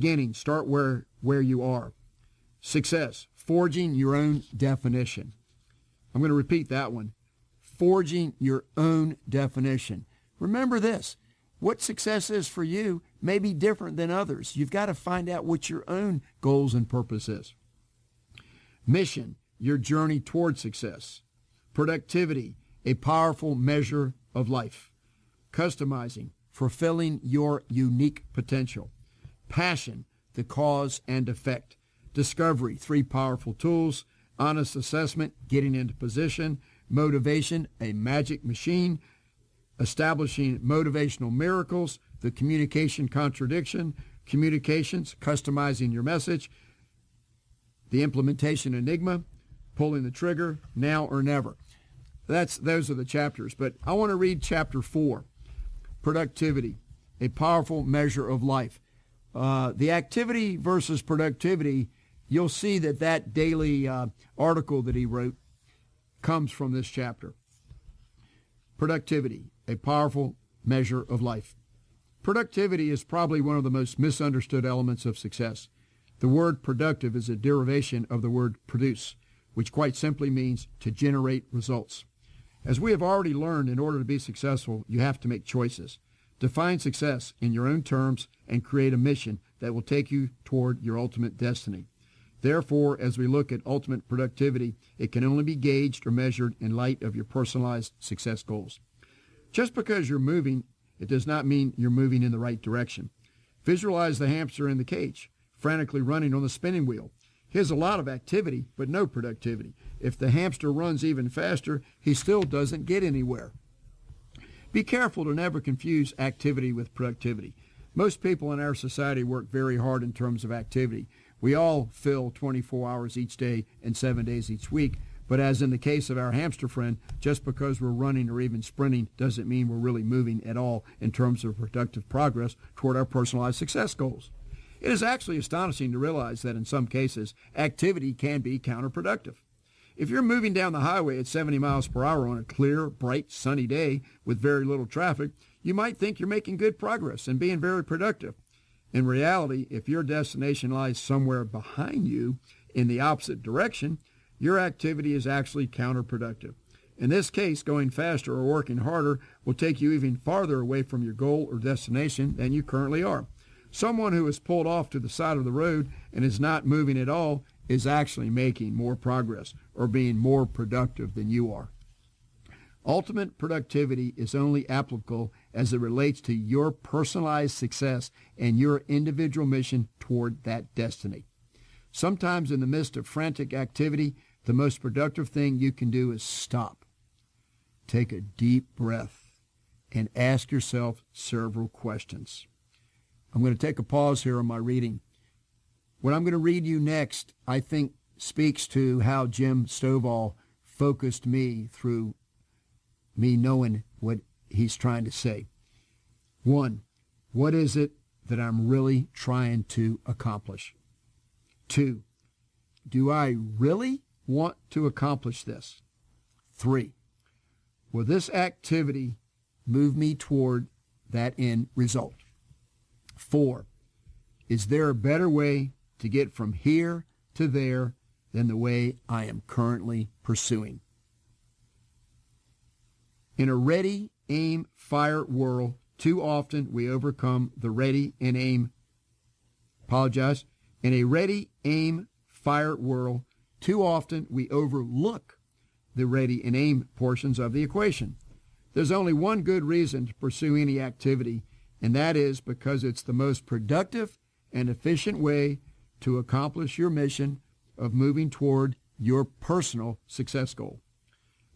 beginning, start where you are. Success, forging your own definition. I'm going to repeat that one. Forging your own definition. Remember this, what success is for you may be different than others. You've got to find out what your own goals and purpose is. Mission, your journey toward success. Productivity, a powerful measure of life. Customizing, fulfilling your unique potential. Passion, the cause and effect. Discovery, 3 powerful tools. Honest assessment, getting into position. Motivation, a magic machine. Establishing motivational miracles, the communication contradiction. Communications, customizing your message. The implementation enigma, pulling the trigger, now or never. Those are the chapters, but I want to read chapter 4, productivity, a powerful measure of life. The activity versus productivity, you'll see that daily article that he wrote comes from this chapter. Productivity, a powerful measure of life. Productivity is probably one of the most misunderstood elements of success. The word productive is a derivation of the word produce, which quite simply means to generate results. As we have already learned, in order to be successful, you have to make choices. Define success in your own terms and create a mission that will take you toward your ultimate destiny. Therefore, as we look at ultimate productivity, it can only be gauged or measured in light of your personalized success goals. Just because you're moving, it does not mean you're moving in the right direction. Visualize the hamster in the cage, frantically running on the spinning wheel. He has a lot of activity, but no productivity. If the hamster runs even faster, he still doesn't get anywhere. Be careful to never confuse activity with productivity. Most people in our society work very hard in terms of activity. We all fill 24 hours each day and 7 days each week, but as in the case of our hamster friend, just because we're running or even sprinting doesn't mean we're really moving at all in terms of productive progress toward our personalized success goals. It is actually astonishing to realize that in some cases, activity can be counterproductive. If you're moving down the highway at 70 miles per hour on a clear, bright, sunny day with very little traffic, you might think you're making good progress and being very productive. In reality, if your destination lies somewhere behind you in the opposite direction, your activity is actually counterproductive. In this case, going faster or working harder will take you even farther away from your goal or destination than you currently are. Someone who is pulled off to the side of the road and is not moving at all is actually making more progress or being more productive than you are. Ultimate productivity is only applicable as it relates to your personalized success and your individual mission toward that destiny. Sometimes in the midst of frantic activity, the most productive thing you can do is stop. Take a deep breath and ask yourself several questions. I'm going to take a pause here on my reading. What I'm going to read you next, I think, speaks to how Jim Stovall focused me through me knowing what he's trying to say. 1, what is it that I'm really trying to accomplish? 2, do I really want to accomplish this? 3, will this activity move me toward that end result? 4, is there a better way to get from here to there than the way I am currently pursuing? In a ready, aim, fire world, too often we overcome the ready and aim. In a ready, aim, fire world, too often we overlook the ready and aim portions of the equation. There's only one good reason to pursue any activity, and that is because it's the most productive and efficient way to accomplish your mission of moving toward your personal success goal.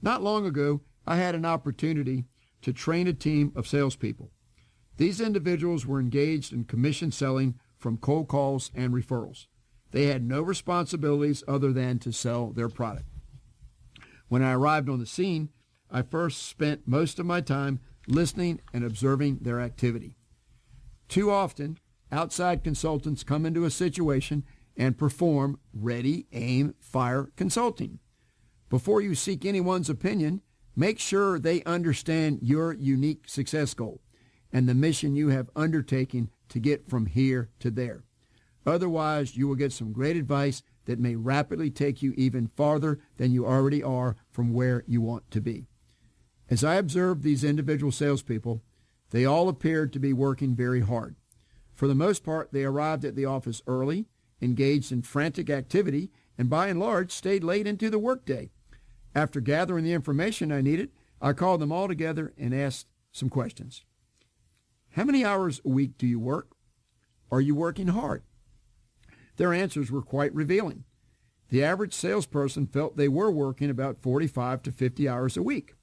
Not long ago, I had an opportunity to train a team of salespeople. These individuals were engaged in commission selling from cold calls and referrals. They had no responsibilities other than to sell their product. When I arrived on the scene, I first spent most of my time listening and observing their activity. Too often, outside consultants come into a situation and perform ready, aim, fire consulting. Before you seek anyone's opinion, make sure they understand your unique success goal and the mission you have undertaken to get from here to there. Otherwise, you will get some great advice that may rapidly take you even farther than you already are from where you want to be. As I observed these individual salespeople, they all appeared to be working very hard. For the most part, they arrived at the office early, engaged in frantic activity, and by and large stayed late into the workday. After gathering the information I needed, I called them all together and asked some questions. How many hours a week do you work? Are you working hard? Their answers were quite revealing. The average salesperson felt they were working about 45 to 50 hours a week,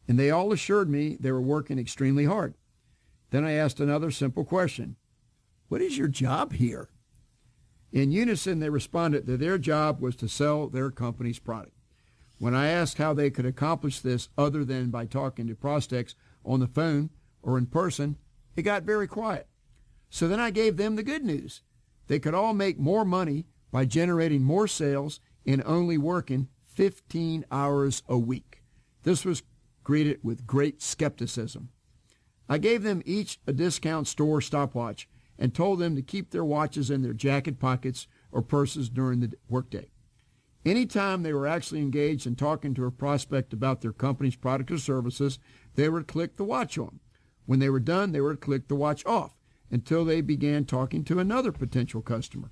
and they all assured me they were working extremely hard. Then I asked another simple question. What is your job here? In unison, they responded that their job was to sell their company's product. When I asked how they could accomplish this other than by talking to prospects on the phone or in person, it got very quiet. So then I gave them the good news. They could all make more money by generating more sales and only working 15 hours a week. This was greeted with great skepticism. I gave them each a discount store stopwatch and told them to keep their watches in their jacket pockets or purses during the workday. Anytime they were actually engaged in talking to a prospect about their company's product or services, they would click the watch on. When they were done, they would click the watch off until they began talking to another potential customer.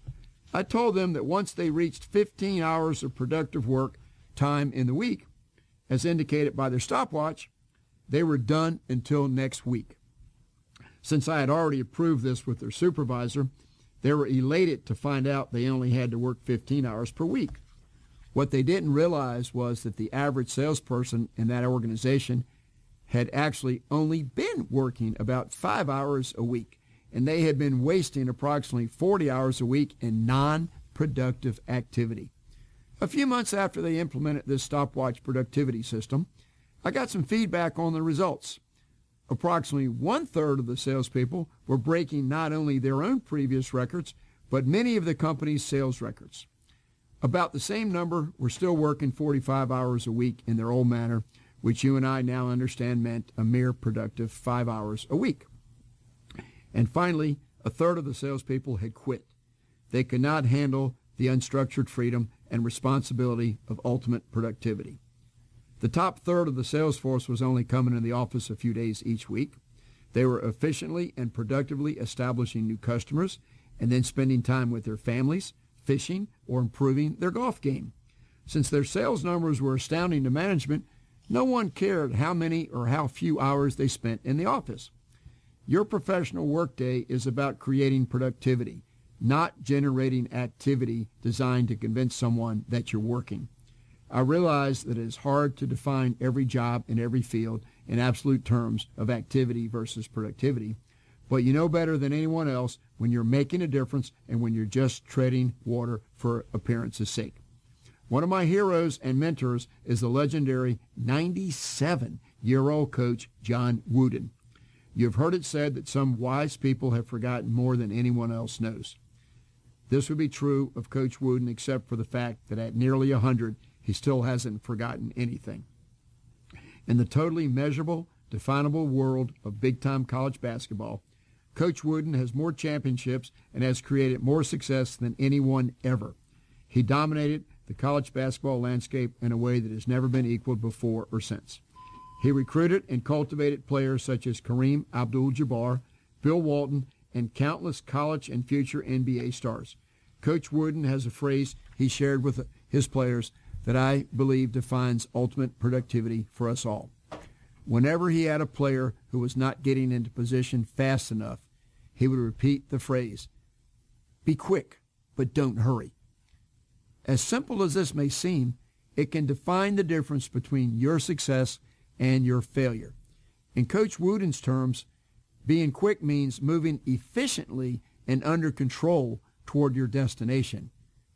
I told them that once they reached 15 hours of productive work time in the week, as indicated by their stopwatch, they were done until next week. Since I had already approved this with their supervisor, they were elated to find out they only had to work 15 hours per week. What they didn't realize was that the average salesperson in that organization had actually only been working about 5 hours a week, and they had been wasting approximately 40 hours a week in non-productive activity. A few months after they implemented this stopwatch productivity system, I got some feedback on the results. Approximately 1/3 of the salespeople were breaking not only their own previous records, but many of the company's sales records. About the same number were still working 45 hours a week in their old manner, which you and I now understand meant a mere productive 5 hours a week. And finally, 1/3 of the salespeople had quit. They could not handle the unstructured freedom and responsibility of ultimate productivity. The top third of the sales force was only coming in the office a few days each week. They were efficiently and productively establishing new customers and then spending time with their families, fishing, or improving their golf game. Since their sales numbers were astounding to management, no one cared how many or how few hours they spent in the office. Your professional workday is about creating productivity, not generating activity designed to convince someone that you're working. I realize that it is hard to define every job in every field in absolute terms of activity versus productivity, but you know better than anyone else when you're making a difference and when you're just treading water for appearance's sake. One of my heroes and mentors is the legendary 97-year-old coach John Wooden. You've heard it said that some wise people have forgotten more than anyone else knows. This would be true of Coach Wooden, except for the fact that at nearly 100, he still hasn't forgotten anything. In the totally measurable, definable world of big-time college basketball, Coach Wooden has more championships and has created more success than anyone ever. He dominated the college basketball landscape in a way that has never been equaled before or since. He recruited and cultivated players such as Kareem Abdul-Jabbar, Bill Walton, and countless college and future NBA stars. Coach Wooden has a phrase he shared with his players that I believe defines ultimate productivity for us all. Whenever he had a player who was not getting into position fast enough, he would repeat the phrase, "Be quick, but don't hurry." As simple as this may seem, it can define the difference between your success and your failure. In Coach Wooden's terms, being quick means moving efficiently and under control toward your destination.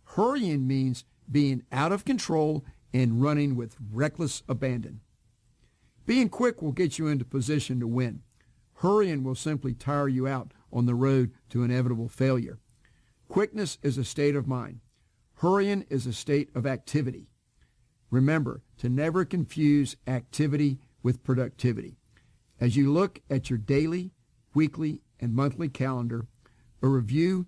Hurrying means being out of control and running with reckless abandon. Being quick will get you into position to win. Hurrying will simply tire you out on the road to inevitable failure. Quickness is a state of mind. Hurrying is a state of activity. Remember to never confuse activity with productivity. As you look at your daily, weekly, and monthly calendar, a review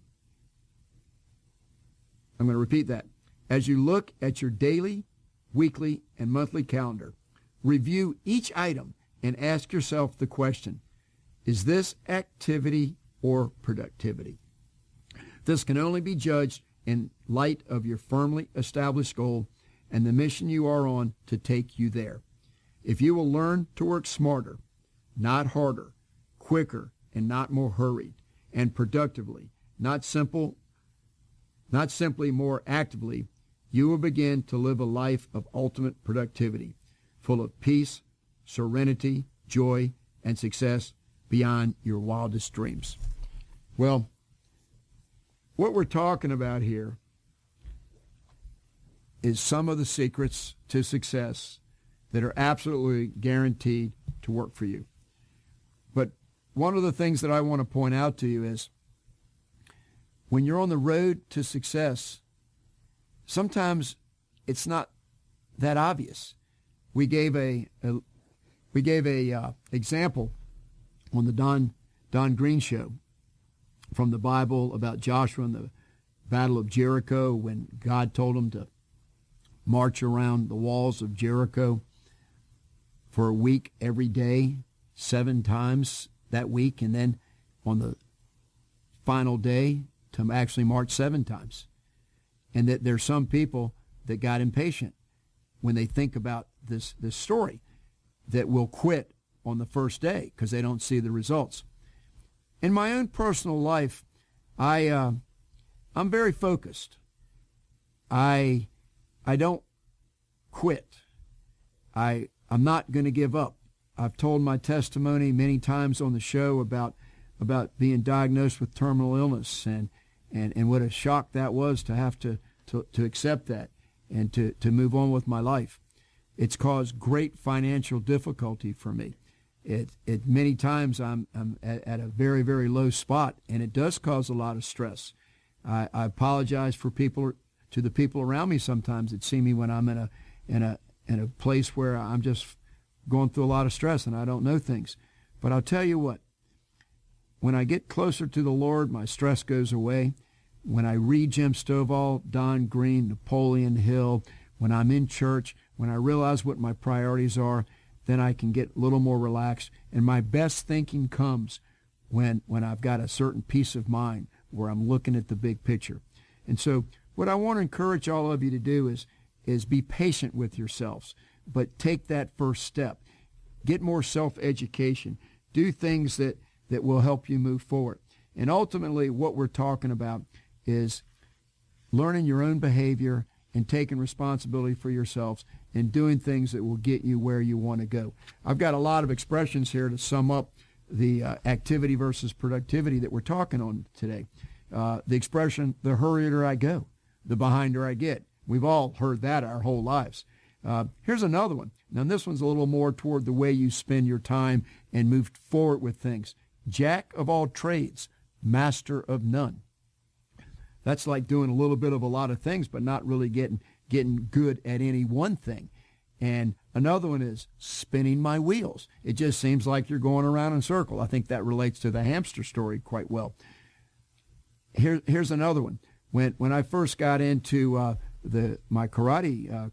I'm going to repeat that. As you look at your daily, weekly, and monthly calendar, review each item and ask yourself the question, is this activity or productivity? This can only be judged in light of your firmly established goal and the mission you are on to take you there. If you will learn to work smarter, not harder, quicker, and not more hurried, and productively, not simply more actively, you will begin to live a life of ultimate productivity, full of peace, serenity, joy, and success beyond your wildest dreams. Well, what we're talking about here is some of the secrets to success that are absolutely guaranteed to work for you. But one of the things that I want to point out to you is when you're on the road to success, sometimes it's not that obvious. We gave a example on the Don Green show from the Bible about Joshua and the Battle of Jericho when God told him to march around the walls of Jericho for a week every day, 7 times that week, and then on the final day to actually march 7 times. And that there's some people that got impatient when they think about this story that will quit on the first day because they don't see the results. In my own personal life, I'm very focused. I don't quit. I'm not going to give up. I've told my testimony many times on the show about being diagnosed with terminal illness and what a shock that was to have to accept that and to move on with my life. It's caused great financial difficulty for me. It many times I'm at a very, very low spot, and it does cause a lot of stress. I apologize to the people around me sometimes that see me when I'm in a place where I'm just going through a lot of stress and I don't know things. But I'll tell you what, when I get closer to the Lord, my stress goes away. When I read Jim Stovall, Don Green, Napoleon Hill, when I'm in church, when I realize what my priorities are, then I can get a little more relaxed. And my best thinking comes when I've got a certain peace of mind where I'm looking at the big picture. And so what I want to encourage all of you to do is be patient with yourselves, but take that first step. Get more self-education. Do things that will help you move forward. And ultimately what we're talking about is learning your own behavior and taking responsibility for yourselves and doing things that will get you where you want to go. I've got a lot of expressions here to sum up the activity versus productivity that we're talking on today. The expression, the hurrier I go, the behinder I get. We've all heard that our whole lives. Here's another one. Now this one's a little more toward the way you spend your time and move forward with things. Jack of all trades, master of none. That's like doing a little bit of a lot of things, but not really getting good at any one thing. And another one is spinning my wheels. It just seems like you're going around in a circle. I think that relates to the hamster story quite well. Here's another one. When I first got into my karate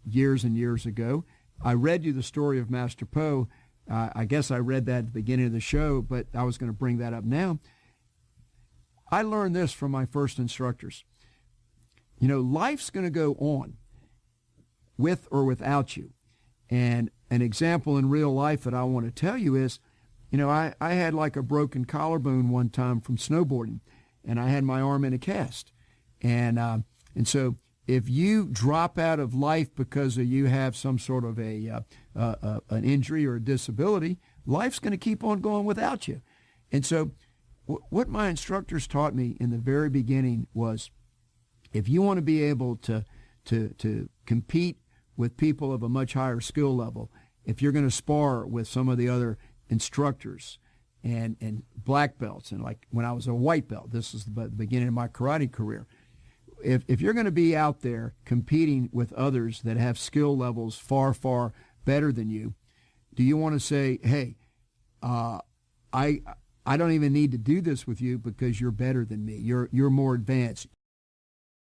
years and years ago, I read you the story of Master Po. I guess I read that at the beginning of the show, but I was going to bring that up now. I learned this from my first instructors. You know, life's going to go on with or without you. And an example in real life that I want to tell you is, you know, I had like a broken collarbone one time from snowboarding, and I had my arm in a cast. And so if you drop out of life because you have some sort of an injury or a disability, life's going to keep on going without you. And so what my instructors taught me in the very beginning was, if you want to be able to compete with people of a much higher skill level, if you're going to spar with some of the other instructors and black belts, and like when I was a white belt, this is the beginning of my karate career, if you're going to be out there competing with others that have skill levels far, far better than you, do you want to say, hey, I don't even need to do this with you because you're better than me. You're more advanced.